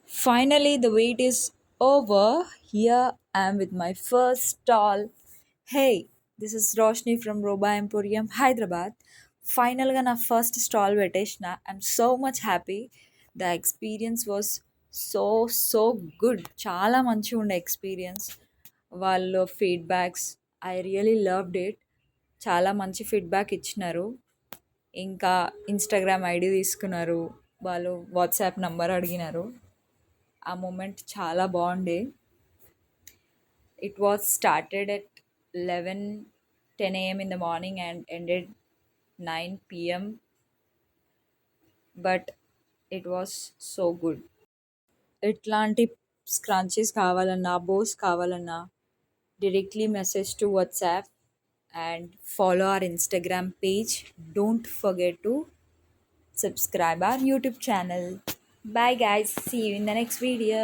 Finally, the wait is over. Here I am with my first stall. Hey, this is Roshni from Roba Emporium, Hyderabad. ఫైనల్గా నా first stall పెట్టేసిన I'm so much happy. The experience was so so good. చాలా మంచిగా ఉండే experience. వాళ్ళ feedbacks I really loved it. చాలా మంచి feedback ఇచ్చినారు. ఇంకా ఇన్స్టాగ్రామ్ ఐడి తీసుకున్నారు. వాళ్ళు వాట్సాప్ నంబర్ అడిగినారు. ఆ మూమెంట్ చాలా బాగుండే. It was started at 11:10 a.m. in the morning and ended 9 p.m. But it was so good. ఎట్లాంటి స్క్రంచీస్ కావాలన్నా, బోస్ కావాలన్నా directly message to WhatsApp and follow our Instagram page. Don't forget to subscribe our YouTube channel. Bye guys, see you in the next video.